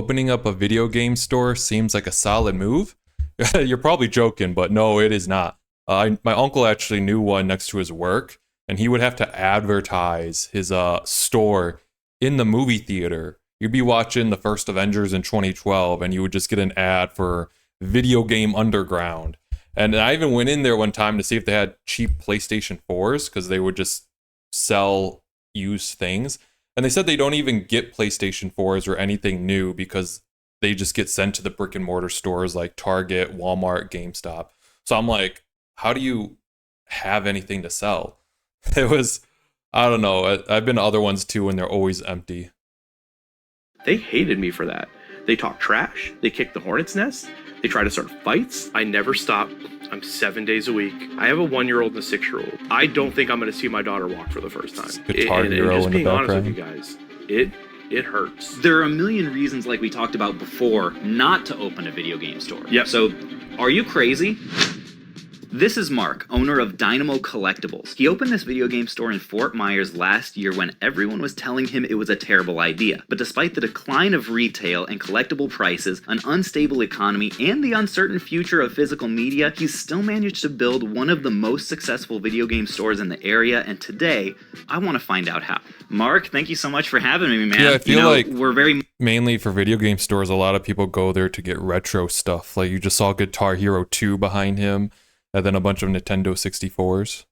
opening up a video game store seems like a solid move. You're probably joking, but no, it is not. My uncle actually knew one next to his work, and he would have to advertise his store in the movie theater. You'd be watching the first Avengers in 2012, and you would just get an ad for Video Game Underground. And I even went in there one time to see if they had cheap PlayStation 4s, because they would just sell used things. And they said they don't even get PlayStation 4s or anything new because they just get sent to the brick and mortar stores like Target, Walmart, GameStop. So I'm like, how do you have anything to sell? It was, I don't know. I've been to other ones too, and they're always empty. They hated me for that. They talk trash. They kick the hornet's nest. They try to start fights. I never stop. I'm 7 days a week. I have a 1-year-old and a 6-year-old. I don't think I'm going to see my daughter walk for the first time. Guitar Hero just in the being honest background. with you guys, it hurts. There are a million reasons, like we talked about before, not to open a video game store. Yep. So, are you crazy? This is Mark, owner of Dynamo Collectibles. He opened this video game store in Fort Myers last year when everyone was telling him it was a terrible idea. But despite the decline of retail and collectible prices, an unstable economy, and the uncertain future of physical media, he's still managed to build one of the most successful video game stores in the area, and today, I want to find out how. Mark, thank you so much for having me, man. Yeah, I feel like we're very... mainly for video game stores, a lot of people go there to get retro stuff. Like you just saw Guitar Hero 2 behind him, and then a bunch of Nintendo 64s.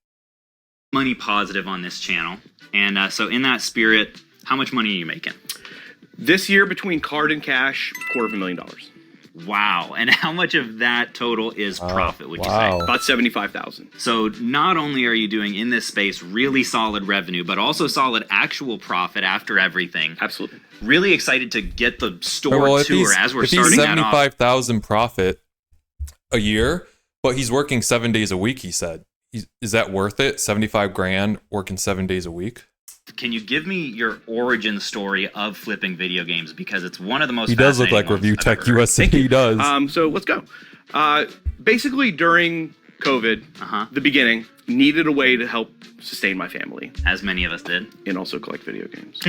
money positive on this channel. And so in that spirit, how much money are you making? This year, between card and cash, $250,000. Wow. And how much of that total is profit, would you say? About $75,000. So not only are you doing in this space really solid revenue, but also solid actual profit after everything. Absolutely. Really excited to get the store tour as we're starting that off. If he's $75,000 profit a year, but he's working 7 days a week, he said. Is that worth it? 75 grand working 7 days a week? Can you give me your origin story of flipping video games? Because it's one of the most He does look like Review Tech USA. He does. So let's go. Basically, during COVID, the beginning, needed a way to help sustain my family. As many of us did. And also collect video games.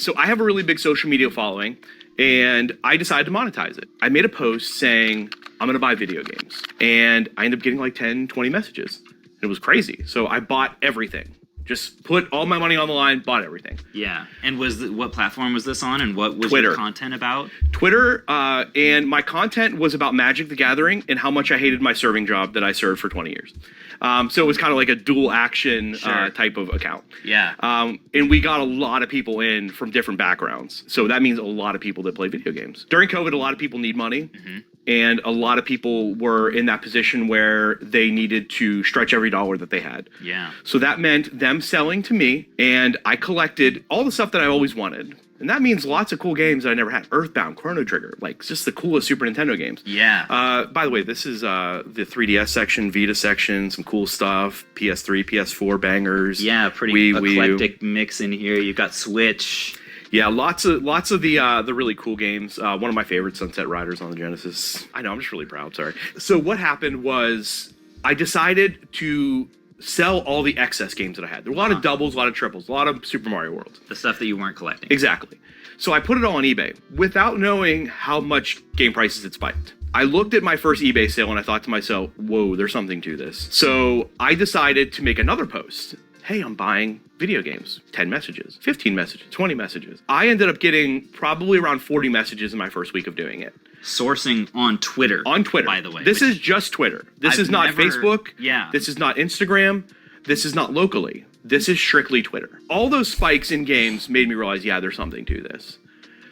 So I have a really big social media following, and I decided to monetize it. I made a post saying, I'm going to buy video games. And I ended up getting like 10, 20 messages. It was crazy. So I bought everything. Just put all my money on the line, bought everything. Yeah. And what platform was this on, and what was Twitter. your content about? Twitter, and my content was about Magic the Gathering and how much I hated my serving job that I served for 20 years. So it was kind of like a dual action type of account. Yeah. And we got a lot of people in from different backgrounds. So that means a lot of people that play video games. During COVID, a lot of people need money. Mm-hmm. And a lot of people were in that position where they needed to stretch every dollar that they had. Yeah. So that meant them selling to me, and I collected all the stuff that I always wanted. And that means lots of cool games that I never had. Earthbound, Chrono Trigger, like just the coolest Super Nintendo games. Yeah. By the way, this is the 3DS section, Vita section, some cool stuff, PS3, PS4 bangers. Yeah, pretty eclectic mix in here. You've got Switch. Yeah, lots of the really cool games. One of my favorites, Sunset Riders on the Genesis. I know, I'm just really proud, sorry. So what happened was I decided to sell all the excess games that I had. There were a lot of doubles, a lot of triples, a lot of Super Mario World. The stuff that you weren't collecting. Exactly. So I put it all on eBay without knowing how much game prices had spiked. I looked at my first eBay sale and I thought to myself, whoa, there's something to this. So I decided to make another post. Hey, I'm buying video games. 10 messages, 15 messages, 20 messages. I ended up getting probably around 40 messages in my first week of doing it. Sourcing on Twitter. On Twitter. By the way. This is just Twitter. This is not Facebook. Yeah. This is not Instagram. This is not locally. This is strictly Twitter. All those spikes in games made me realize, yeah, there's something to this.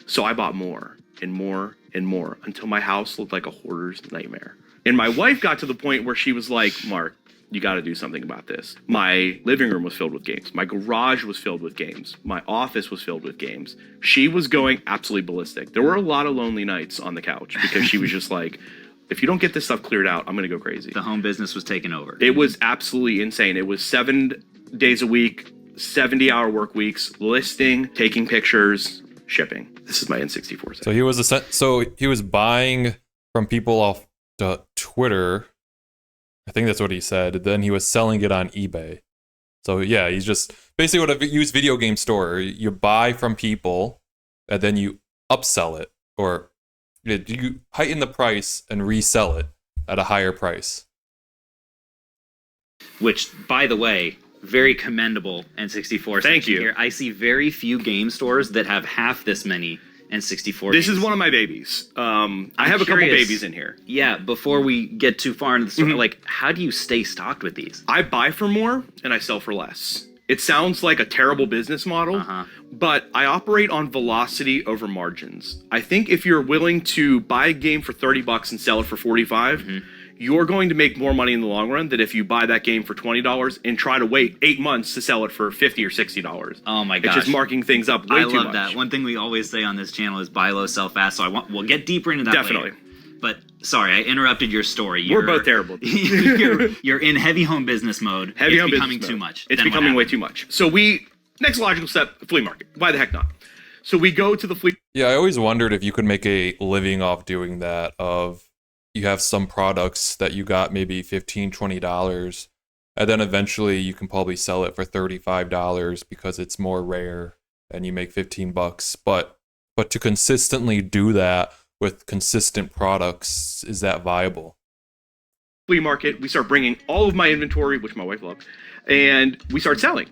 So I bought more and more and more until my house looked like a hoarder's nightmare. And my wife got to the point where she was like, Mark, you got to do something about this. My living room was filled with games. My garage was filled with games. My office was filled with games. She was going absolutely ballistic. There were a lot of lonely nights on the couch because she was just like, if you don't get this stuff cleared out, I'm going to go crazy. The home business was taken over. It was absolutely insane. It was 7 days a week, 70-hour work weeks, listing, taking pictures, shipping. This is my N64 set. So he was buying from people off Twitter. I think that's what he said. Then he was selling it on eBay. So yeah, he's just basically what a used video game store. You buy from people and then you upsell it or do you heighten the price and resell it at a higher price? Which, by the way, very commendable N64 Thank section you. here. I see very few game stores that have half this many N64 This games. is one of my babies. I have a couple curious. babies in here. Yeah, before we get too far into the Mm-hmm. store, like, how do you stay stocked with these? I buy for more and I sell for less. It sounds like a terrible business model, but I operate on velocity over margins. I think if you're willing to buy a game for $30 and sell it for 45, you're going to make more money in the long run than if you buy that game for $20 and try to wait 8 months to sell it for $50 or $60. Oh my gosh. It's just marking things up way I too love much. that. One thing we always say on this channel is buy low, sell fast. So we'll get deeper into that Definitely. later. But sorry, I interrupted your story. We're both terrible. you're in heavy home business mode. Heavy it's home becoming business too mode. much. It's Then what becoming way happened? too much. So next logical step, flea market. Why the heck not? So we go to the flea. Yeah, I always wondered if you could make a living off doing that. Of you have some products that you got maybe $15, $20, and then eventually you can probably sell it for $35 because it's more rare and you make $15. But to consistently do that with consistent products, is that viable? Flea market. We start bringing all of my inventory, which my wife loves, and we start selling.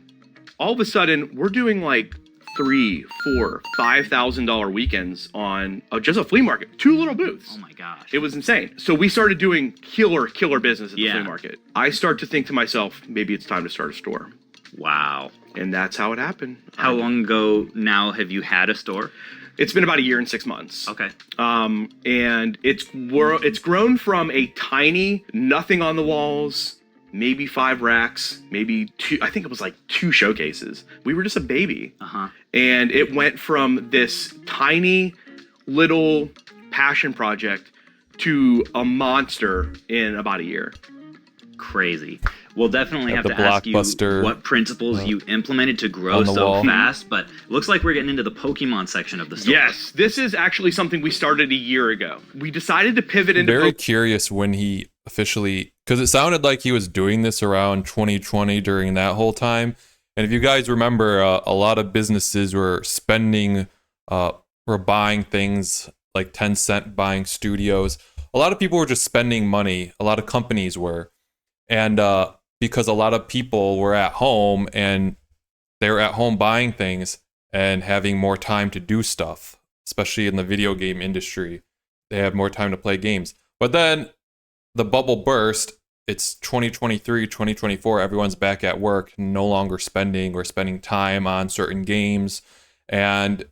All of a sudden, we're doing like $3,000, $4,000, $5,000 weekends on just a flea market. 2 little booths. Oh my gosh. It was insane. So we started doing killer business at the Yeah. flea market. I start to think to myself, maybe it's time to start a store. Wow. And that's how it happened. How long ago now have you had a store? It's been about a year and 6 months. Okay. And it's grown from a tiny, nothing on the walls, maybe 5 racks, maybe 2, I think it was like 2 showcases. We were just a baby. And it went from this tiny little passion project to a monster in about a year. Crazy. We'll definitely At have the to ask you Blockbuster, what principles you implemented to grow on the so wall. fast, but looks like we're getting into the Pokemon section of the store. Yes, this is actually something we started a year ago. We decided to pivot into Very curious when he officially, because it sounded like he was doing this around 2020 during that whole time. And if you guys remember, a lot of businesses were were buying things like Tencent buying studios. A lot of people were just spending money. A lot of companies were. And because a lot of people were at home and they were at home buying things and having more time to do stuff, especially in the video game industry. They have more time to play games. But then the bubble burst. It's 2023, 2024. Everyone's back at work, no longer spending or spending time on certain games. And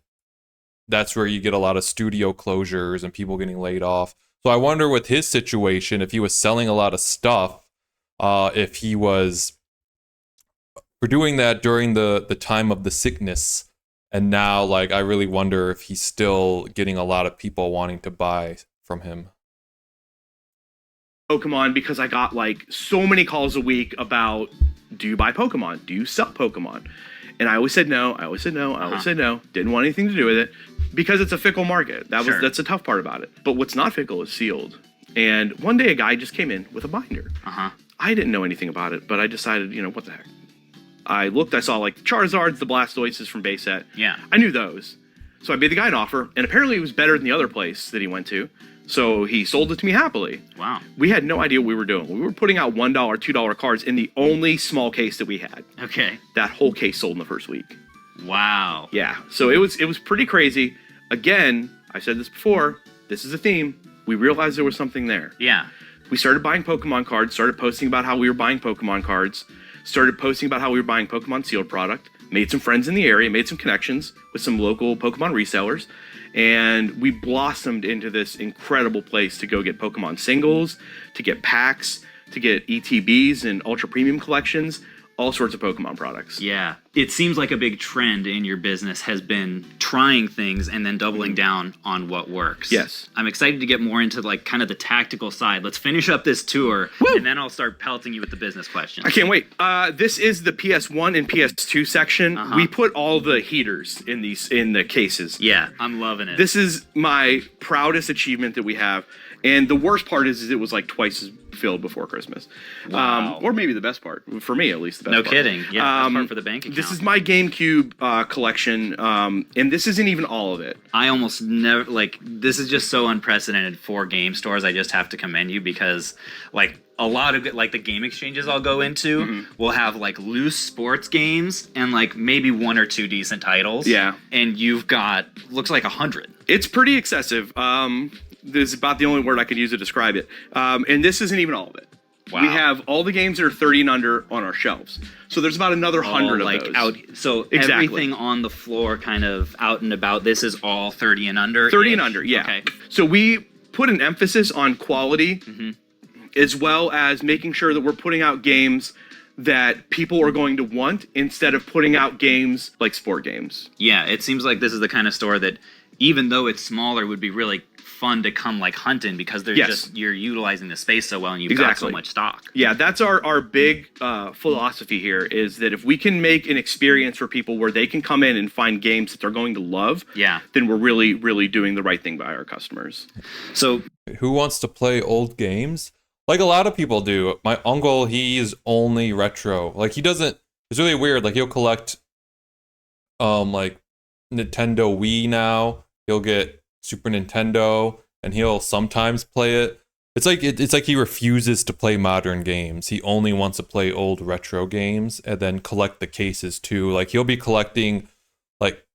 that's where you get a lot of studio closures and people getting laid off. So I wonder with his situation, if he was selling a lot of stuff, if he was doing that during the time of the sickness. And now, like, I really wonder if he's still getting a lot of people wanting to buy from him. Pokemon because I got like so many calls a week about, do you buy Pokemon? Do you sell Pokemon? And I always said no. I always said no. I always said no. Didn't want anything to do with it because it's a fickle market. That's a tough part about it. But what's not fickle is sealed. And one day a guy just came in with a binder. I didn't know anything about it, but I decided, what the heck. I looked, I saw like the Charizards, the Blastoises from base set. Yeah. I knew those. So I made the guy an offer, and apparently it was better than the other place that he went to. So he sold it to me happily. Wow. We had no idea what we were doing. We were putting out $1, $2 cards in the only small case that we had. Okay. That whole case sold in the first week. Wow. Yeah. So it was pretty crazy. Again, I said this before, this is a theme. We realized there was something there. Yeah. We started buying Pokemon cards, started posting about how we were buying Pokemon cards, started posting about how we were buying Pokemon sealed product, made some friends in the area, made some connections with some local Pokemon resellers, and we blossomed into this incredible place to go get Pokemon singles, to get packs, to get ETBs and ultra premium collections, all sorts of Pokemon products. Yeah. It seems like a big trend in your business has been trying things and then doubling down on what works. Yes. I'm excited to get more into like kind of the tactical side. Let's finish up this tour and then I'll start pelting you with the business questions. I can't wait. This is the PS1 and PS2 section. We put all the heaters in the cases. Yeah, I'm loving it. This is my proudest achievement that we have. And the worst part is it was like twice as filled before Christmas. Wow. Or maybe the best part, for me at least. The best No part. kidding. Yeah, best part for the bank account. This is my GameCube collection, and this isn't even all of it. I almost never, like, this is just so unprecedented for game stores. I just have to commend you because, like, a lot of, like, the game exchanges I'll go into will have, like, loose sports games and, like, maybe 1 or 2 decent titles. Yeah. And you've got, looks like 100. It's pretty excessive. This is about the only word I could use to describe it. And this isn't even all of it. Wow. We have all the games that are 30 and under on our shelves. So there's about another 100 like of those. out. So Exactly. everything on the floor, kind of out and about. This is all 30 and under. 30 and under, yeah. Okay. So we put an emphasis on quality, as well as making sure that we're putting out games that people are going to want instead of putting out games like sport games. Yeah, it seems like this is the kind of store that, even though it's smaller, would be really fun to come like hunting because they're just you're utilizing the space so well and you've got so much stock. Yeah, that's our big philosophy here is that if we can make an experience for people where they can come in and find games that they're going to love, then we're really, really doing the right thing by our customers. So Who wants to play old games? Like a lot of people do. My uncle, he's only retro. Like he doesn't, it's really weird. Like he'll collect like Nintendo Wii now. He'll get Super Nintendo and he'll sometimes play it. It's like he refuses to play modern games. He only wants to play old retro games and then collect the cases too. Like he'll be collecting like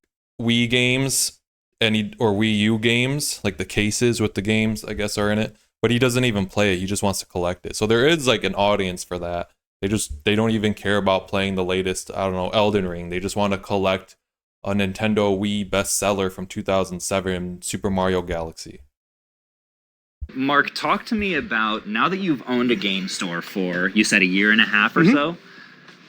Wii games or Wii U games, like the cases with the games I guess are in it. But he doesn't even play it. He just wants to collect it. So there is like an audience for that. They don't even care about playing the latest, I don't know, Elden Ring. They just want to collect a Nintendo Wii bestseller from 2007, Super Mario Galaxy. Mark, talk to me about, now that you've owned a game store for, you said, a year and a half or so,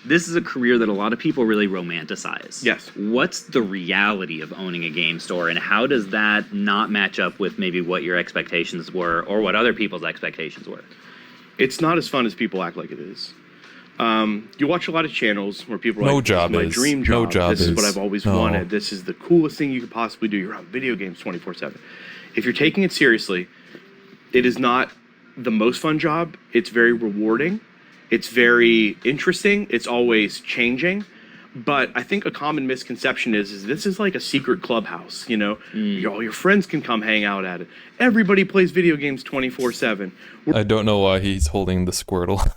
this is a career that a lot of people really romanticize. Yes. What's the reality of owning a game store, and how does that not match up with maybe what your expectations were or what other people's expectations were? It's not as fun as people act like it is. You watch a lot of channels where people are No like, job this is my is. dream No job. job This is is. what I've always No. wanted. This is the coolest thing you could possibly do. You're on video games 24/7. If you're taking it seriously, it is not the most fun job. It's very rewarding. It's very interesting. It's always changing. But I think a common misconception is this is like a secret clubhouse, you know? All your friends can come hang out at it. Everybody plays video games 24/7. I don't know why he's holding the Squirtle.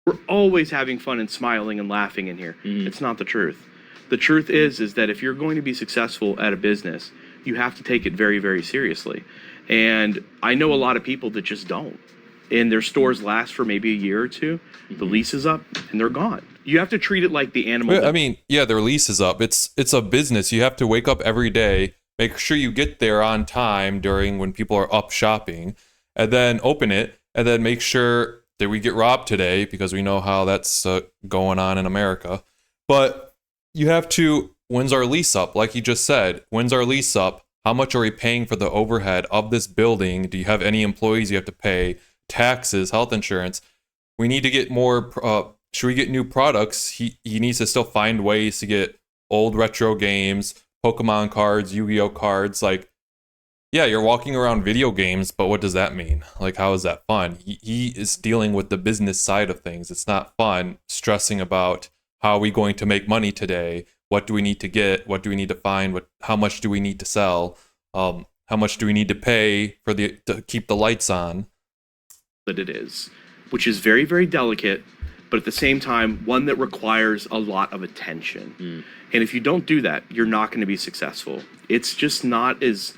We're always having fun and smiling and laughing in here. It's not the truth. The truth is that if you're going to be successful at a business, you have to take it very, very seriously. And I know a lot of people that just don't. And their stores last for maybe a year or two. The lease is up and they're gone. You have to treat it like the animal. I mean, yeah, their lease is up. It's a business. You have to wake up every day, make sure you get there on time during when people are up shopping, and then open it, and then make sure that we get robbed today because we know how that's going on in America. But you have to, when's our lease up? Like you just said, when's our lease up? How much are we paying for the overhead of this building? Do you have any employees you have to pay? Taxes, health insurance. We need to get more, should we get new products? He needs to still find ways to get old retro games, Pokemon cards, Yu-Gi-Oh cards. Like, yeah, you're walking around video games, but what does that mean? Like, how is that fun? He is dealing with the business side of things. It's not fun stressing about how are we going to make money today? What do we need to get? What do we need to find? How much do we need to sell? How much do we need to pay to keep the lights on? That it is, which is very, very delicate, but at the same time, one that requires a lot of attention. And if you don't do that, you're not going to be successful. It's just not as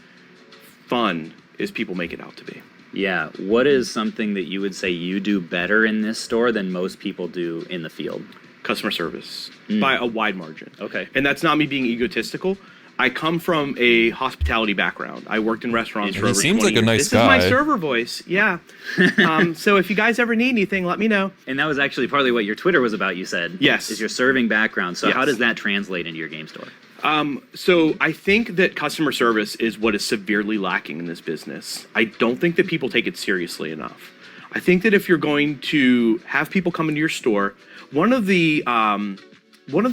fun as people make it out to be. Yeah. What is something that you would say you do better in this store than most people do in the field? Customer service by a wide margin. Okay. And that's not me being egotistical. I come from a hospitality background. I worked in restaurants for over 20 years. He seems like a nice guy. This is my guy. server voice. Yeah. So if you guys ever need anything, let me know. And that was actually partly what your Twitter was about, you said. Yes. Is your serving background. So Yes. how does that translate into your game store? So I think that customer service is what is severely lacking in this business. I don't think that people take it seriously enough. I think that if you're going to have people come into your store, one of the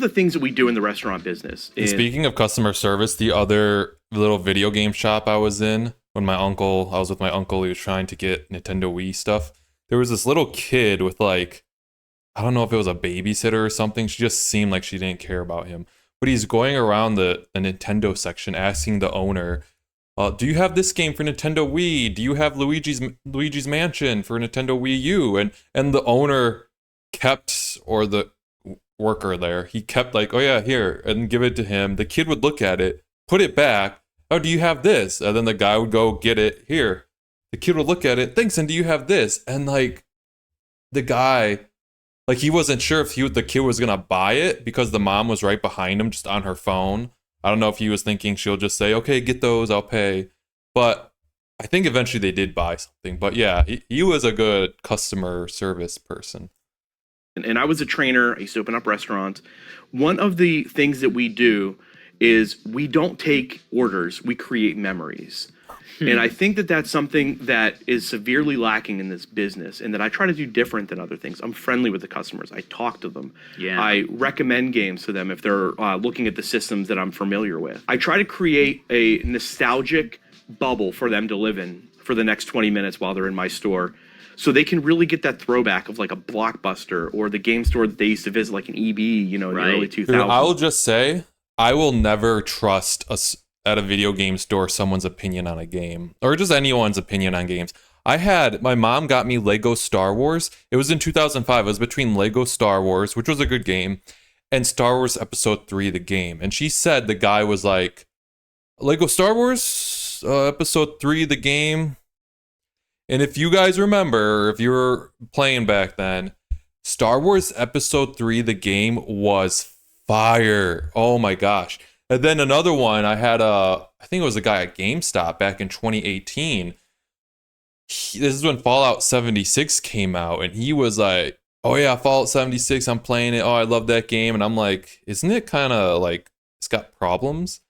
things that we do in the restaurant business is, Speaking of customer service, the other little video game shop I was in when I was with my uncle, he was trying to get Nintendo Wii stuff. There was this little kid with like, I don't know if it was a babysitter or something. She just seemed like she didn't care about him. But he's going around the Nintendo section asking the owner, do you have this game for Nintendo Wii? Do you have Luigi's Mansion for Nintendo Wii U? And the owner kept, or the worker there, he kept like, oh yeah, here, and give it to him. The kid would look at it, put it back. Oh, do you have this? And then the guy would go get it. Here. The kid would look at it. Thanks, and do you have this? And like, the guy, like he wasn't sure if the kid was gonna buy it because the mom was right behind him, just on her phone. I don't know if he was thinking she'll just say, okay, get those, I'll pay. But I think eventually they did buy something. But yeah, he was a good customer service person. And I was a trainer. I used to open up restaurants. One of the things that we do is we don't take orders, we create memories. And I think that that's something that is severely lacking in this business, and that I try to do different than other things. I'm friendly with the customers. I talk to them. Yeah. I recommend games to them if they're looking at the systems that I'm familiar with. I try to create a nostalgic bubble for them to live in for the next 20 minutes while they're in my store, so they can really get that throwback of like a Blockbuster or the game store that they used to visit, like an EB, in the early 2000s. I will just say, I will never trust at a video game store someone's opinion on a game, or just anyone's opinion on games. My mom got me Lego Star Wars. It was in 2005. It was between Lego Star Wars, which was a good game, and Star Wars Episode 3, the game. And she said the guy was like, Lego Star Wars Episode 3, the game. And if you guys remember, if you were playing back then, Star Wars Episode 3, the game was fire. Oh my gosh. And then another one, I think it was a guy at Gamestop back in 2018. This is when Fallout 76 came out, and he was like, oh yeah, Fallout 76, I'm playing it. Oh, I love that game. And I'm like, isn't it kind of like, it's got problems?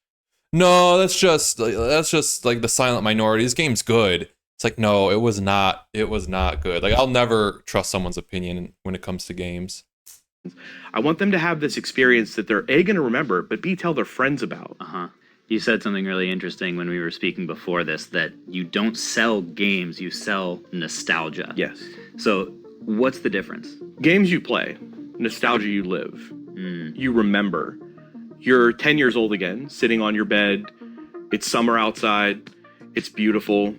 No, that's just like the silent minority. This game's good. It's like, no, it was not good. Like, I'll never trust someone's opinion when it comes to games. I want them to have this experience that they're A, going to remember, but B, tell their friends about. You said something really interesting when we were speaking before this, that you don't sell games, you sell nostalgia. Yes. So what's the difference? Games you play, nostalgia you live. You remember. You're 10 years old again, sitting on your bed. It's summer outside. It's beautiful.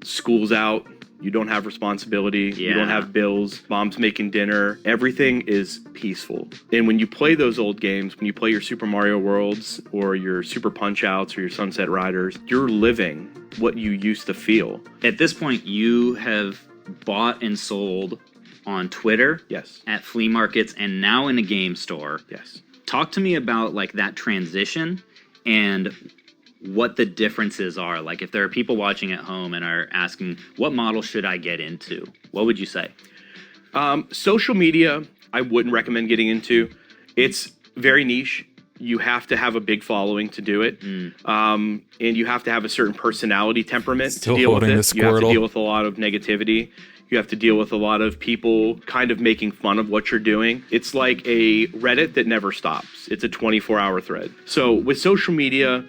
School's out. You don't have responsibility. Yeah. You don't have bills. Mom's making dinner. Everything is peaceful. And when you play those old games, when you play your Super Mario Worlds or your Super Punch-Outs or your Sunset Riders, you're living what you used to feel. At this point, you have bought and sold on Twitter, Yes. at flea markets, and now in a game store. Yes. Talk to me about like that transition and what the differences are. Like if there are people watching at home and are asking, what model should I get into? What would you say? Social media, I wouldn't recommend getting into. It's very niche. You have to have a big following to do it. And you have to have a certain personality temperament Still to deal with holding it. the You have to Squirtle. deal with a lot of negativity. You have to deal with a lot of people kind of making fun of what you're doing. It's like a Reddit that never stops. It's a 24-hour thread. So with social media,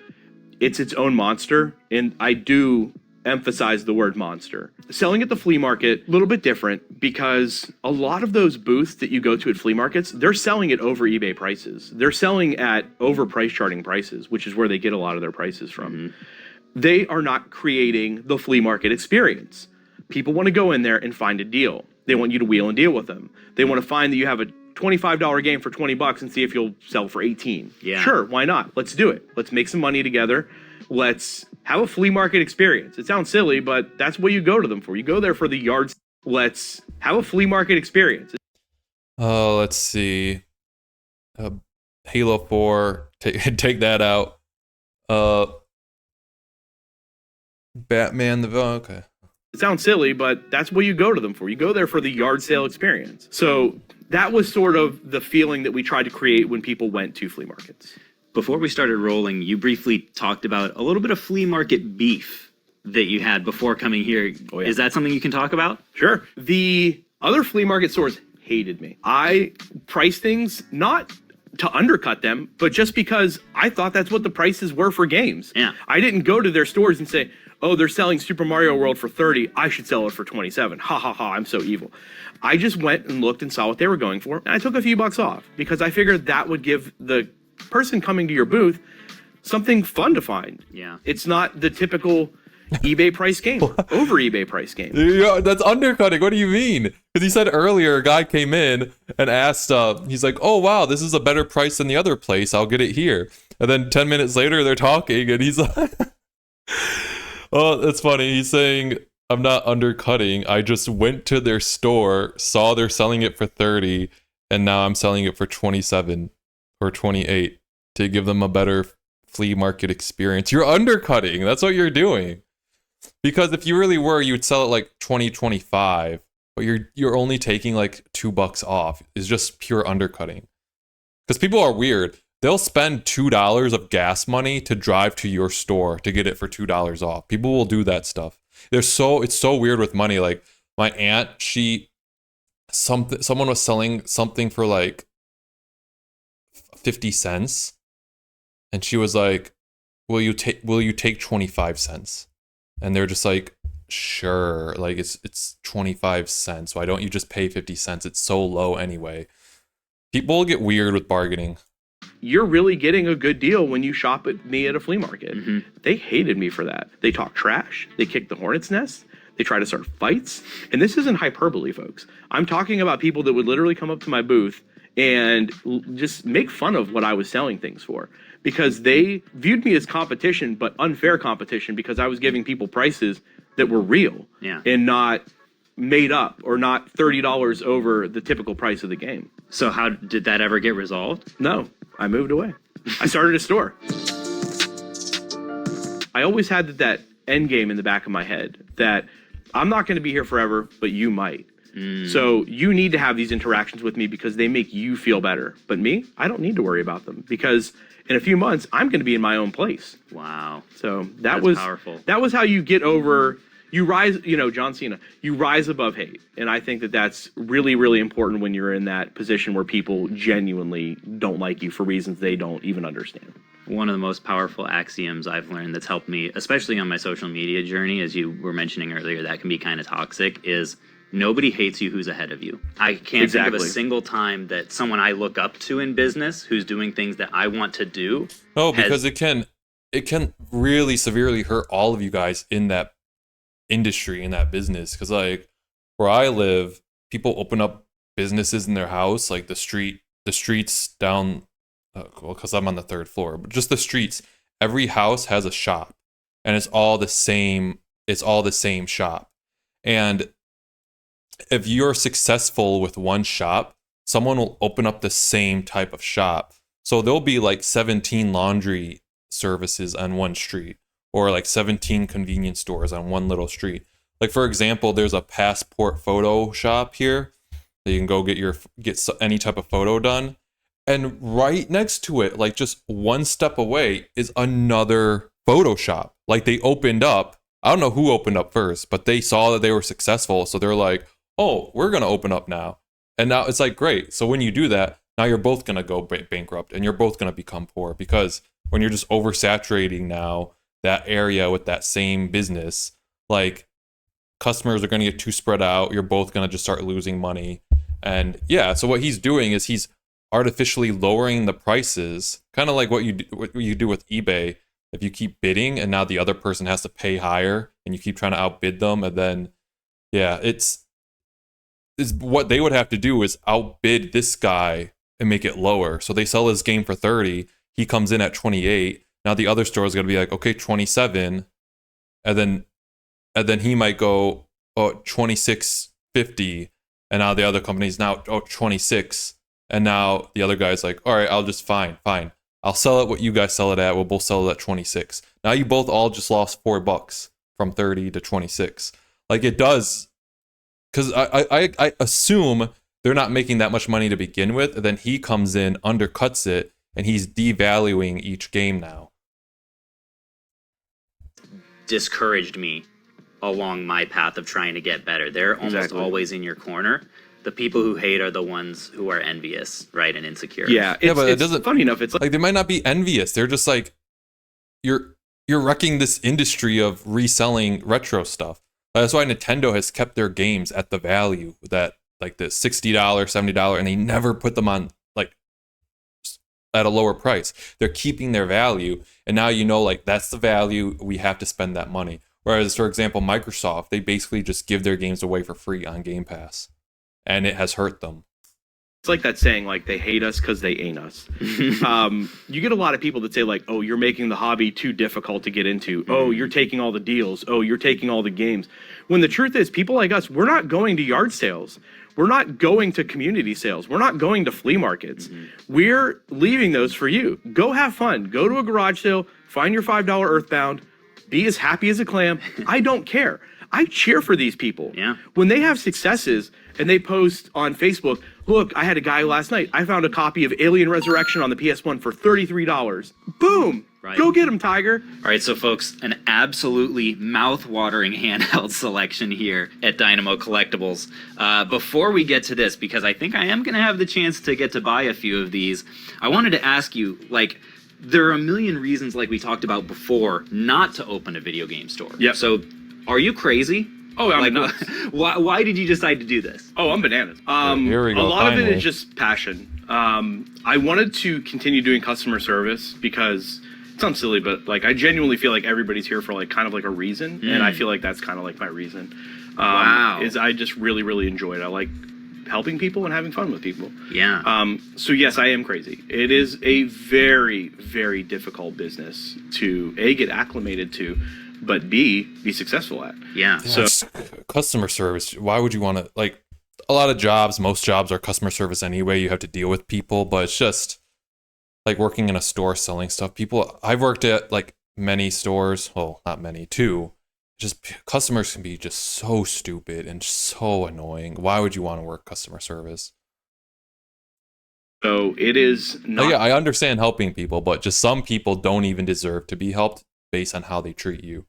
it's its own monster, and I do emphasize the word monster. Selling at the flea market, a little bit different, because a lot of those booths that you go to at flea markets, they're selling at over eBay prices. They're selling at over price charting prices, which is where they get a lot of their prices from. They are not creating the flea market experience. People want to go in there and find a deal. They want you to wheel and deal with them. They want to find that you have a $25 game for $20 and see if you'll sell for 18. Yeah. Sure, why not? Let's do it. Let's make some money together. Let's have a flea market experience. It sounds silly, but that's what you go to them for. You go there for the yards. Let's have a flea market experience. Oh, let's see. Halo 4, take that out. Batman, okay. It sounds silly, but that's what you go to them for. You go there for the yard sale experience. So that was sort of the feeling that we tried to create when people went to flea markets. Before we started rolling, you briefly talked about a little bit of flea market beef that you had before coming here. Oh, yeah. Is that something you can talk about? Sure. The other flea market stores hated me. I priced things not to undercut them, but just because I thought that's what the prices were for games. Yeah. I didn't go to their stores and say, oh, they're selling Super Mario World for 30. I should sell it for 27. Ha ha ha, I'm so evil. I just went and looked and saw what they were going for, and I took a few bucks off because I figured that would give the person coming to your booth something fun to find. Yeah. It's not the typical eBay price game, over eBay price game. Yeah, that's undercutting. What do you mean? Because he said earlier a guy came in and asked, he's like, oh, wow, this is a better price than the other place. I'll get it here. And then 10 minutes later, they're talking, and he's like, oh, that's funny. He's saying, I'm not undercutting. I just went to their store, saw they're selling it for 30, and now I'm selling it for 27 or 28 to give them a better flea market experience. You're undercutting. That's what you're doing. Because if you really were, you would sell it like 20, 25, but you're only taking like $2 off. It's just pure undercutting. Because people are weird. They'll spend $2 of gas money to drive to your store to get it for $2 off. People will do that stuff. It's so weird with money. Like my aunt, someone was selling something for like 50 cents, and she was like, will you take 25 cents? And they're just like, sure, like it's 25 cents. Why don't you just pay 50 cents? It's so low anyway. People get weird with bargaining. You're really getting a good deal when you shop at me at a flea market. Mm-hmm. They hated me for that. They talk trash. They kick the hornet's nest. They try to start fights. And this isn't hyperbole, folks. I'm talking about people that would literally come up to my booth and just make fun of what I was selling things for, because they viewed me as competition, but unfair competition, because I was giving people prices that were real and not made up, or not $30 over the typical price of the game. So how did that ever get resolved? No, I moved away. I started a store. I always had that end game in the back of my head that I'm not going to be here forever, but you might. So you need to have these interactions with me because they make you feel better. But me, I don't need to worry about them, because in a few months, I'm going to be in my own place. Wow. So That's was powerful. That was how you get over, you rise, John Cena, you rise above hate. And I think that that's really, really important when you're in that position where people genuinely don't like you for reasons they don't even understand. One of the most powerful axioms I've learned that's helped me, especially on my social media journey, as you were mentioning earlier, that can be kind of toxic, is nobody hates you who's ahead of you. I can't think of a single time that someone I look up to in business who's doing things that I want to do. Oh, because it can really severely hurt all of you guys in that industry, in that business. Because like where I live, people open up businesses in their house, like the streets down, because I'm on the 3rd floor, but just the streets. Every house has a shop, and it's all the same shop. And if you're successful with one shop, someone will open up the same type of shop. So there'll be like 17 laundry services on one street, or like 17 convenience stores on one little street. Like for example, there's a passport photo shop here that you can go get any type of photo done. And right next to it, like just one step away, is another photo shop. Like they opened up, I don't know who opened up first, but they saw that they were successful. So they're like, oh, we're going to open up now. And now it's like, great. So when you do that, now you're both going to go bankrupt, and you're both going to become poor, because when you're just oversaturating now that area with that same business, like customers are going to get too spread out. You're both going to just start losing money. And yeah, so what he's doing is he's artificially lowering the prices, kind of like what you do with eBay. If you keep bidding and now the other person has to pay higher, and you keep trying to outbid them, and then yeah, it's what they would have to do is outbid this guy and make it lower. So they sell his game for 30, he comes in at 28. Now the other store is going to be like, okay, 27, and then he might go, oh, 26.50, and now the other company's now 26, and now the other guy's like, all right, I'll just fine, I'll sell it what you guys sell it at. We'll both sell it at 26. Now you both all just lost $4 from 30 to 26. Like it does, because I assume they're not making that much money to begin with. And then he comes in, undercuts it, and he's devaluing each game now. Discouraged me along my path of trying to get better. They're almost always in your corner. The people who hate are the ones who are envious, right, and insecure. Yeah, but it it's doesn't. funny enough. It's like Like they might not be envious. They're just like, you're wrecking this industry of reselling retro stuff. That's why Nintendo has kept their games at the value that like the $60, $70, and they never put them on like at a lower price. They're keeping their value, and now you know like that's the value, we have to spend that money. Whereas, for example, Microsoft, they basically just give their games away for free on Game Pass, and it has hurt them. it's like that saying, like they hate us because they ain't us. You get a lot of people that say like, oh, you're making the hobby too difficult to get into. Oh, you're taking all the deals. Oh, you're taking all the games. When the truth is, people like us, we're not going to yard sales. We're not going to community sales. We're not going to flea markets. We're leaving those for you. Go have fun. Go to a garage sale. Find your $5 Earthbound. Be as happy as a clam. I don't care. I cheer for these people. Yeah. When they have successes and they post on Facebook, look, I had a guy last night. I found a copy of Alien Resurrection on the PS1 for $33. Boom. Right. Go get him, Tiger. All right, so folks, an absolutely mouth-watering handheld selection here at Dynamo Collectibles. Before we get to this, because I think I am going to have the chance to get to buy a few of these, I wanted to ask you, like, there are a million reasons, like we talked about before, not to open a video game store. Yep. So, are you crazy? Oh, I'm like, nuts. why did you decide to do this? Oh, I'm bananas. Here we A go, lot of it finally. is just passion. I wanted to continue doing customer service because it sounds silly, but like I genuinely feel like everybody's here for like kind of like a reason, and I feel like that's kind of like my reason. Wow. Is I just really, really enjoy it. I like helping people and having fun with people. Yeah. So yes, I am crazy. It is a very, very difficult business to A, get acclimated to, but B, be successful at. Yeah. So It's customer service. Why would you want to like a lot of jobs, most jobs are customer service anyway. You have to deal with people, but it's just like working in a store selling stuff. People, I've worked at like many stores. Well, not many, two. Just customers can be just so stupid and so annoying. Why would you want to work customer service? So it is not. Oh, yeah, I understand helping people, but just some people don't even deserve to be helped based on how they treat you.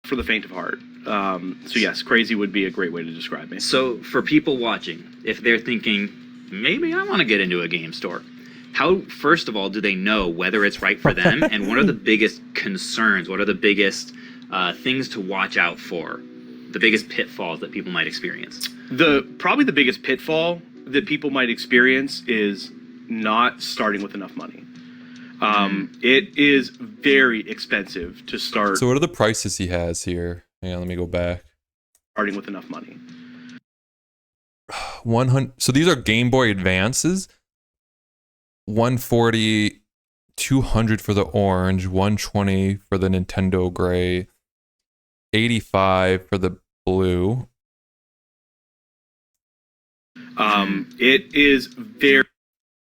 For the faint of heart. So yes, crazy would be a great way to describe me. So for people watching, if they're thinking, maybe I want to get into a game store, how, first of all, do they know whether it's right for them? And what are the biggest concerns? What are the biggest things to watch out for? The biggest pitfalls that people might experience? Probably the biggest pitfall that people might experience is not starting with enough money. It is very expensive to start So what are the prices he has here? Hang on, let me go back. starting with enough money. 100. So these are Game Boy Advances. 140, 200 for the orange, 120 for the Nintendo gray, 85 for the blue. It is very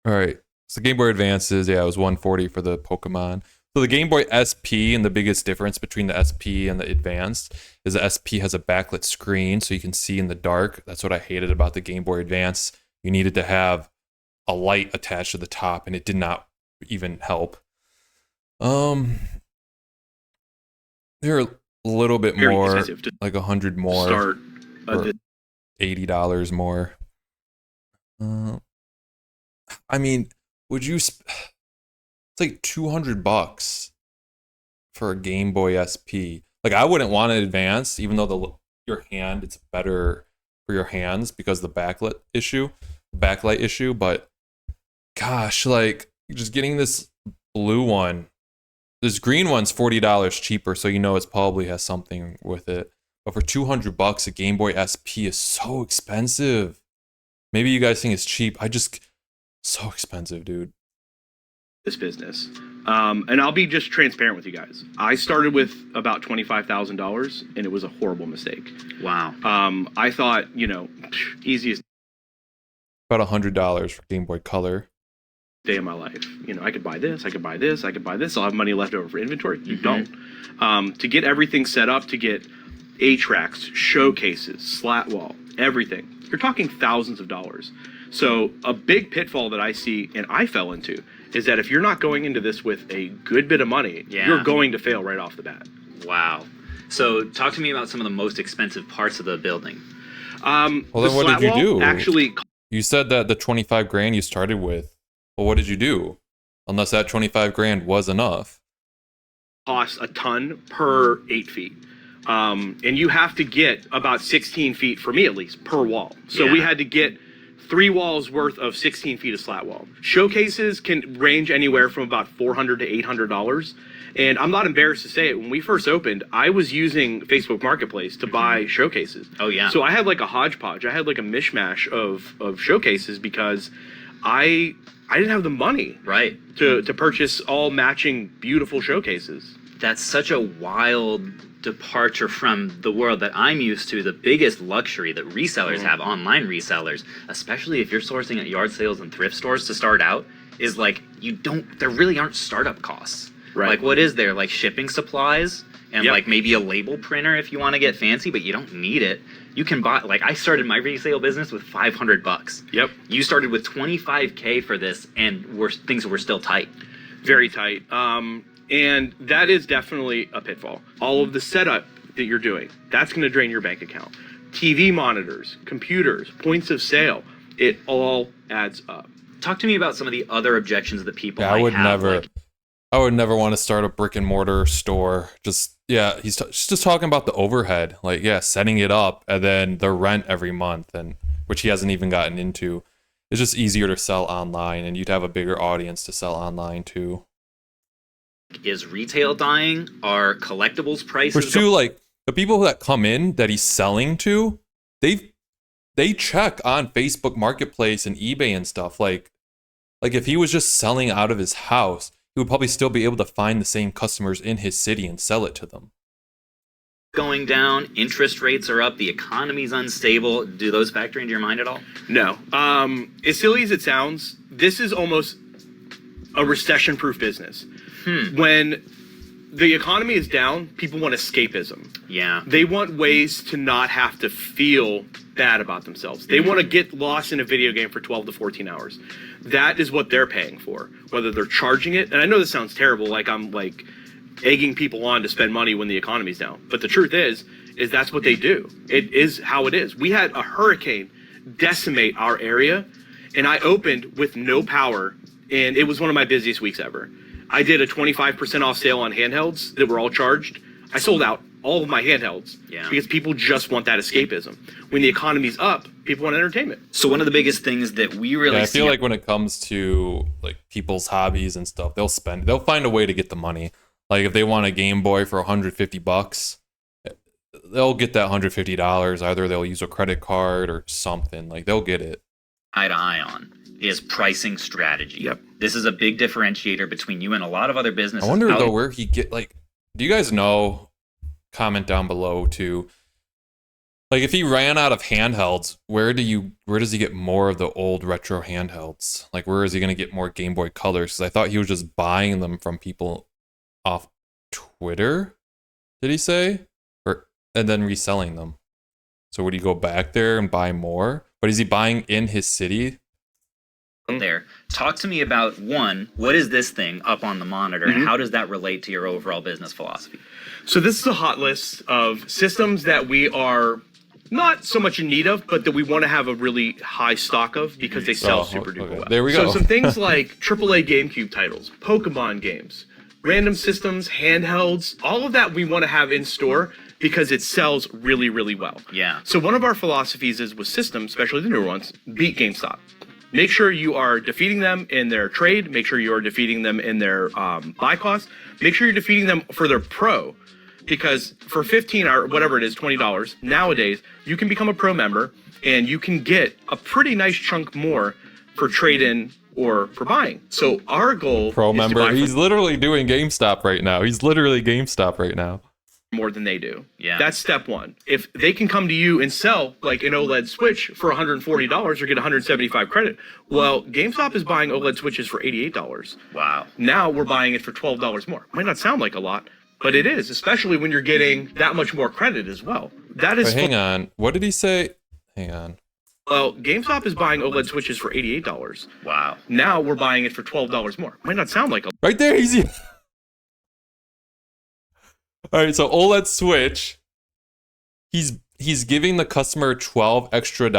All right. So Game Boy Advances, yeah, it was 140 for the Pokemon. So the Game Boy SP, and the biggest difference between the SP and the Advanced is the SP has a backlit screen, so you can see in the dark. That's what I hated about the Game Boy Advance. You needed to have a light attached to the top, and it did not even help. They're a little bit very more, expensive to like 100 more, start. or $80 more. I mean, would you? It's like $200 for a Game Boy SP. Like I wouldn't want an Advance, even though your hand it's better for your hands because of the backlight issue. But gosh, like just getting this blue one, this green one's $40 cheaper, so you know it's probably has something with it. But for $200, a Game Boy SP is so expensive. Maybe you guys think it's cheap. So expensive, dude. This business. And I'll be just transparent with you guys. I started with about $25,000 and it was a horrible mistake. Wow. I thought, easiest About $100 for Game Boy Color. day of my life. I could buy this, I could buy this, I could buy this. I'll have money left over for inventory. You don't. To get everything set up, to get A-tracks, showcases, slat wall, everything. You're talking thousands of dollars. So a big pitfall that I see, and I fell into, is that if you're not going into this with a good bit of money, you're going to fail right off the bat. Wow. So talk to me about some of the most expensive parts of the building. Well, then what did you do? Actually you said that the 25 grand you started with. Well, what did you do? Unless that 25 grand was enough. Costs a ton per 8 feet. And you have to get about 16 feet, for me at least, per wall. So we had to get 3 walls worth of 16 feet of slat wall. Showcases can range anywhere from about $400 to $800. And I'm not embarrassed to say it, when we first opened, I was using Facebook Marketplace to buy showcases. Oh, yeah. So I had like a hodgepodge. I had like a mishmash of showcases because I didn't have the money to purchase all matching beautiful showcases. That's such a wild departure from the world that I'm used to. The biggest luxury that resellers have, online resellers, especially if you're sourcing at yard sales and thrift stores to start out, is like there really aren't startup costs. Right. Like, what is there? Like shipping supplies and like maybe a label printer if you want to get fancy, but you don't need it. You can buy, like, I started my resale business with $500. Yep. You started with $25K for this, and things were still tight. Very tight. And that is definitely a pitfall. All of the setup that you're doing, that's going to drain your bank account. TV monitors, computers, points of sale, it all adds up. Talk to me about some of the other objections that people might I would have. never want to start a brick and mortar store. He's just talking about the overhead, like setting it up and then the rent every month, and which he hasn't even gotten into. It's just easier to sell online, and you'd have a bigger audience to sell online too. Is retail dying? Are collectibles prices? Which too, like the people that come in that he's selling to, they check on Facebook Marketplace and eBay and stuff. Like if he was just selling out of his house, he would probably still be able to find the same customers in his city and sell it to them. Going down, interest rates are up, the economy's unstable. Do those factor into your mind at all? No. As silly as it sounds, this is almost a recession proof business. When the economy is down, people want escapism. Yeah. They want ways to not have to feel bad about themselves. They want to get lost in a video game for 12 to 14 hours. That is what they're paying for, whether they're charging it. And I know this sounds terrible, like I'm like egging people on to spend money when the economy's down. But the truth is that's what they do. It is how it is. We had a hurricane decimate our area, and I opened with no power, and it was one of my busiest weeks ever. I did a 25% off sale on handhelds that were all charged. I sold out all of my handhelds because people just want that escapism. When the economy's up, people want entertainment. So one of the biggest things that we really I feel like when it comes to like people's hobbies and stuff, they'll find a way to get the money. Like if they want a Game Boy for $150, they'll get that $150. Either they'll use a credit card or something. Like they'll get it. Eye to eye on is pricing strategy. Yep. This is a big differentiator between you and a lot of other businesses. I wonder though where he get do you guys know? Comment down below too. Like if he ran out of handhelds, where does he get more of the old retro handhelds? Like where is he gonna get more Game Boy Colors? Because I thought he was just buying them from people off Twitter. Did he say? And then reselling them. So would he go back there and buy more? But is he buying in his city? There. Talk to me about, one, what is this thing up on the monitor, and how does that relate to your overall business philosophy? So this is a hot list of systems that we are not so much in need of, but that we want to have a really high stock of because they sell super duper well. There we go. So some things like AAA GameCube titles, Pokemon games, random systems, handhelds, all of that we want to have in store because it sells really, really well. Yeah. So one of our philosophies is with systems, especially the newer ones, beat GameStop. Make sure you are defeating them in their trade. Make sure you are defeating them in their buy cost. Make sure you're defeating them for their pro. Because for $15 or whatever it is, $20, nowadays, you can become a pro member and you can get a pretty nice chunk more for trade-in or for buying. So our goal Pro is member, to buy he's literally doing GameStop right now. He's literally GameStop right now. more than they do. Yeah. That's step one. If they can come to you and sell like an OLED Switch for $140 or get 175 credit, well, GameStop is buying OLED Switches for $88. Wow. Now we're buying it for $12 more. Might not sound like a lot, but it is, especially when you're getting that much more credit as well. That is. But hang on. What did he say? Hang on. Well, GameStop is buying OLED Switches for $88. Wow. Now we're buying it for $12 more. Might not sound like a lot. Right there, he's. All right, so OLED Switch. He's giving the customer $12 extra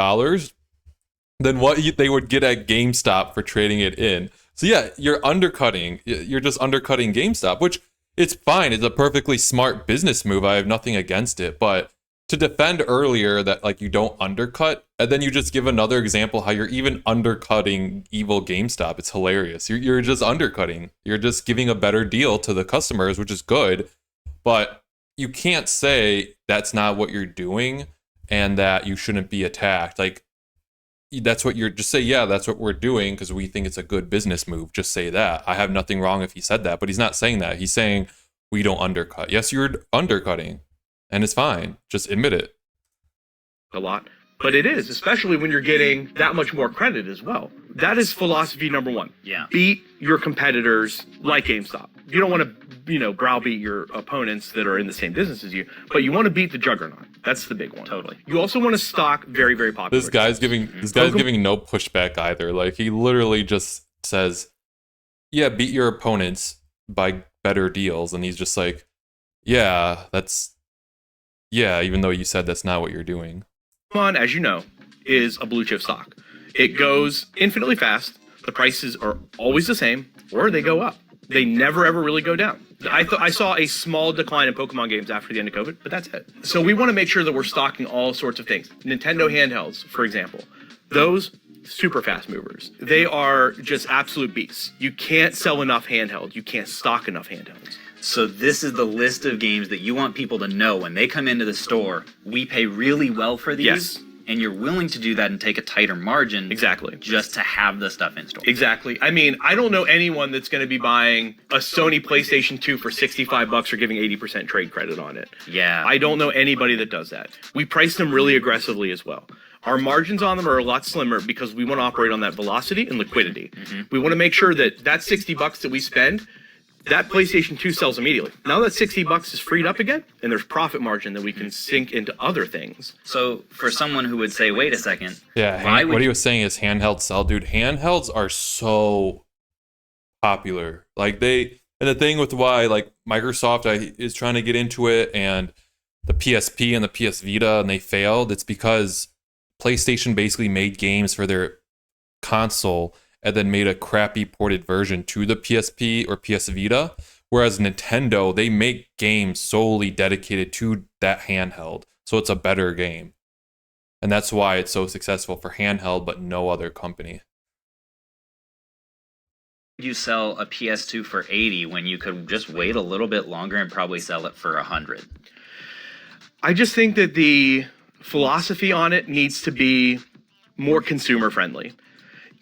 than what they would get at GameStop for trading it in. So yeah, you're undercutting. You're just undercutting GameStop, which it's fine. It's a perfectly smart business move. I have nothing against it. But to defend earlier that like you don't undercut, and then you just give another example how you're even undercutting evil GameStop. It's hilarious. You're just undercutting. You're just giving a better deal to the customers, which is good. But you can't say that's not what you're doing and that you shouldn't be attacked. Like, that's what you're just say, yeah, that's what we're doing because we think it's a good business move. Just say that. I have nothing wrong if he said that, but he's not saying that. He's saying we don't undercut. Yes, you're undercutting, and it's fine. Just admit it. A lot. But it is, especially when you're getting that much more credit as well. That is philosophy number one. Yeah. Beat your competitors like GameStop. You don't want to, browbeat your opponents that are in the same business as you, but you want to beat the juggernaut. That's the big one. Totally. You also want to stock very, very popular. This guy's giving no pushback either. Like, he literally just says, yeah, beat your opponents by better deals. And he's just like, yeah, even though you said that's not what you're doing. Pokemon, as you know, is a blue chip stock. It goes infinitely fast. The prices are always the same, or they go up. They never ever really go down. I saw a small decline in Pokemon games after the end of COVID, but that's it. So we want to make sure that we're stocking all sorts of things. Nintendo handhelds, for example, those super fast movers. They are just absolute beasts. You can't sell enough handhelds. You can't stock enough handhelds. So this is the list of games that you want people to know when they come into the store. We pay really well for these. Yes. And you're willing to do that and take a tighter margin. Exactly. Just to have the stuff in store. Exactly. I mean, I don't know anyone that's going to be buying a Sony PlayStation 2 for $65 or giving 80% trade credit on it. Yeah. I don't know anybody that does that. We price them really aggressively as well. Our margins on them are a lot slimmer because we want to operate on that velocity and liquidity. Mm-hmm. We want to make sure that $60 that we spend, that PlayStation 2 sells immediately. Now that $60 is freed up again, and there's profit margin that we can sink into other things. So for someone who would say, wait a second. Yeah, what he was saying is handhelds sell, dude. Handhelds are so popular. Like and the thing with why like Microsoft is trying to get into it and the PSP and the PS Vita and they failed, it's because PlayStation basically made games for their console and then made a crappy ported version to the PSP or PS Vita. Whereas Nintendo, they make games solely dedicated to that handheld. So it's a better game. And that's why it's so successful for handheld, but no other company. You sell a PS2 for $80 when you could just wait a little bit longer and probably sell it for $100. I just think that the philosophy on it needs to be more consumer friendly.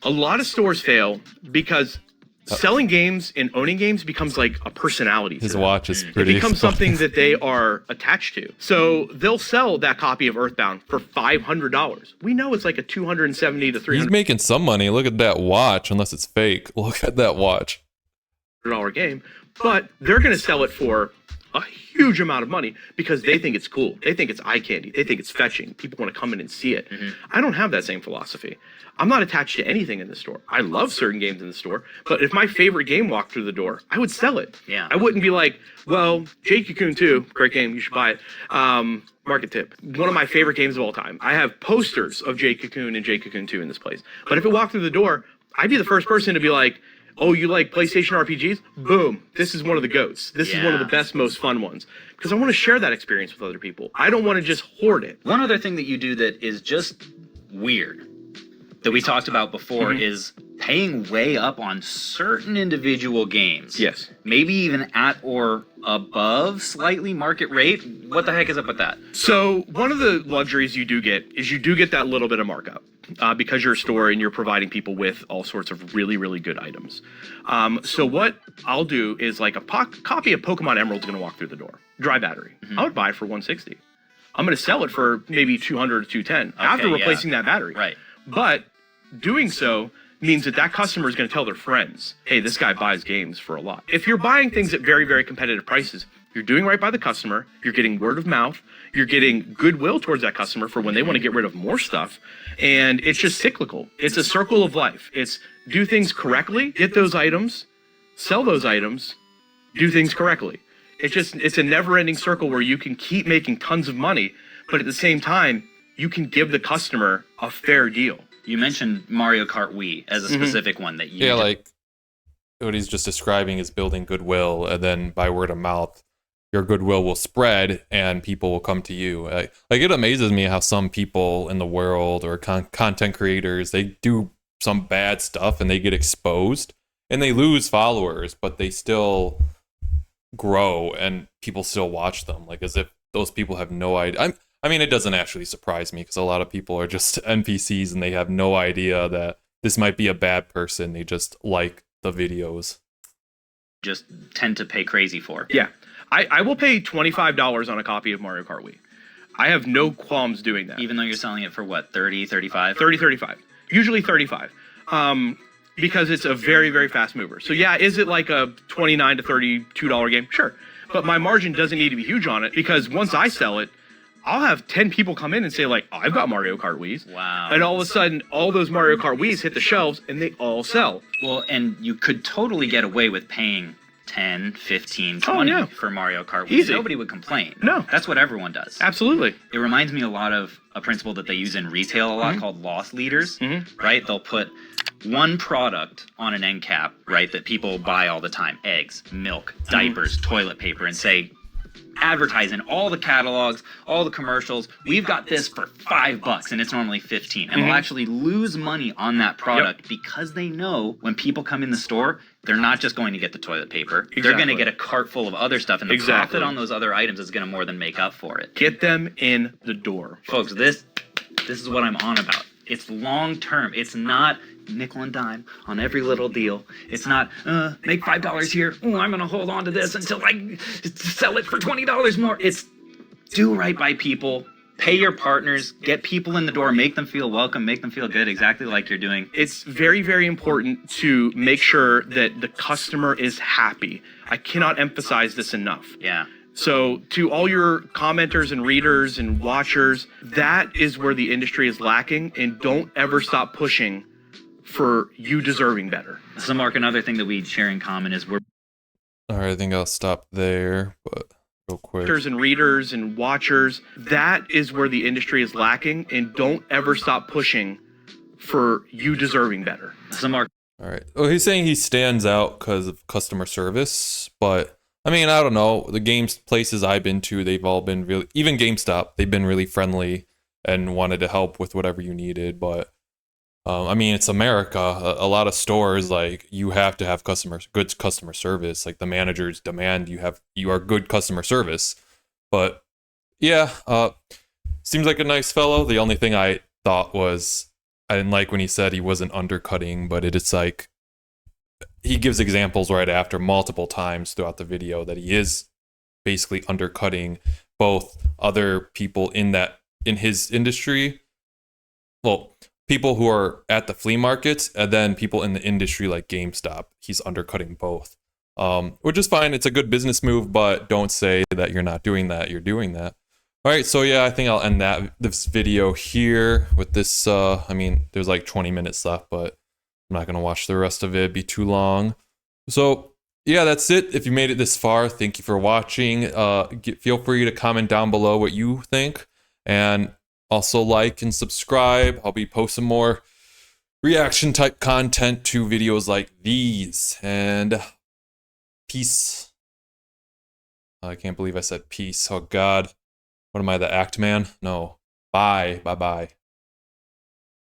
A lot of stores fail because selling games and owning games becomes like a personality. His watch is pretty. It becomes something that they are attached to. So they'll sell that copy of Earthbound for $500. We know it's like a $270 to $300 He's making some money. Look at that watch, unless it's fake. Look at that watch. game, but they're going to sell it for a huge amount of money because they think it's cool. They think it's eye candy. They think it's fetching. People want to come in and see it. Mm-hmm. I don't have that same philosophy. I'm not attached to anything in the store. I love certain games in the store, but if my favorite game walked through the door, I would sell it. Yeah. I wouldn't be like, well, Jade Cocoon 2, great game, you should buy it. Market tip, one of my favorite games of all time. I have posters of Jade Cocoon and Jade Cocoon 2 in this place. But if it walked through the door, I'd be the first person to be like, oh, you like PlayStation RPGs? Boom. This is one of the GOATs. This is one of the best, most fun ones. Because I want to share that experience with other people. I don't want to just hoard it. One other thing that you do that is just weird that we talked about before is paying way up on certain individual games. Yes. Maybe even at or above slightly market rate. What the heck is up with that? So one of the luxuries you do get is you do get that little bit of markup because you're a store and you're providing people with all sorts of really, really good items. So what I'll do is like a copy of Pokemon Emerald's going to walk through the door. Dry battery. I would buy it for $160. I'm going to sell it for maybe $200 or $210 after replacing that battery. Right. But doing so means that customer is going to tell their friends, hey, this guy buys games for a lot. If you're buying things at very, very competitive prices, you're doing right by the customer, you're getting word of mouth, you're getting goodwill towards that customer for when they want to get rid of more stuff, and it's just cyclical. It's a circle of life. It's do things correctly, get those items, sell those items, do things correctly. It's a never-ending circle where you can keep making tons of money, but at the same time, you can give the customer a fair deal. You mentioned Mario Kart Wii as a specific one that you... Yeah, like what he's just describing is building goodwill, and then by word of mouth, your goodwill will spread and people will come to you. Like it amazes me how some people in the world or content creators, they do some bad stuff and they get exposed and they lose followers, but they still grow and people still watch them, like as if those people have no idea. I mean, it doesn't actually surprise me because a lot of people are just NPCs and they have no idea that this might be a bad person. They just like the videos. Just tend to pay crazy for. Yeah. I will pay $25 on a copy of Mario Kart Wii. I have no qualms doing that. Even though you're selling it for what, 30, 35? 30, 35. Usually 35. Because it's a very, very fast mover. So yeah, is it like a $29 to $32 game? Sure. But my margin doesn't need to be huge on it because once I sell it, I'll have 10 people come in and say like, oh, I've got Mario Kart Wiis. Wow. And all of a sudden, all those Mario Kart Wiis hit the shelves and they all sell. Well, and you could totally get away with paying 10, 15, 20 for Mario Kart Wii. Easy. Nobody would complain. No. That's what everyone does. Absolutely. It reminds me a lot of a principle that they use in retail a lot called loss leaders, right? They'll put one product on an end cap, right, that people buy all the time. Eggs, milk, diapers, toilet paper, and say, advertise in all the catalogs, all the commercials, we've got this for $5 and it's normally 15. And they'll actually lose money on that product because they know when people come in the store, they're not just going to get the toilet paper. They're going to get a cart full of other stuff, and the profit on those other items is going to more than make up for it. Get them in the door. Folks, this is what I'm on about. It's long term. It's not nickel and dime on every little deal. It's not make $5 here. Oh, I'm gonna hold on to this until I sell it for $20 more. It's do right by people, pay your partners, get people in the door, make them feel welcome, make them feel good, exactly like you're doing. It's very, very important to make sure that the customer is happy. I cannot emphasize this enough. Yeah. So to all your commenters and readers and watchers, that is where the industry is lacking, and don't ever stop pushing for you deserving better. So Mark, another thing that we share in common is we're... All right, I think I'll stop there, but real quick. And readers and watchers, that is where the industry is lacking, and don't ever stop pushing for you deserving better. So Mark... All right. Well, he's saying he stands out because of customer service, but I mean, I don't know. The games places I've been to, they've all been really, even GameStop, they've been really friendly and wanted to help with whatever you needed. But I mean, it's America. A lot of stores, like, you have to have good customer service. Like, the managers demand you are good customer service. But yeah, seems like a nice fellow. The only thing I thought was I didn't like when he said he wasn't undercutting, but it's like, he gives examples right after multiple times throughout the video that he is basically undercutting both other people in his industry. Well, people who are at the flea markets and then people in the industry like GameStop. He's undercutting both, which is fine. It's a good business move, but don't say that you're not doing that. You're doing that. All right, so yeah, I think I'll end this video here with this. I mean, there's like 20 minutes left, but I'm not going to watch the rest of it. It'd be too long. So yeah, that's it. If you made it this far, thank you for watching. Feel free to comment down below what you think. And also like and subscribe. I'll be posting more reaction type content to videos like these. And peace. I can't believe I said peace. Oh God. What am I, the act man? No. Bye. Bye-bye.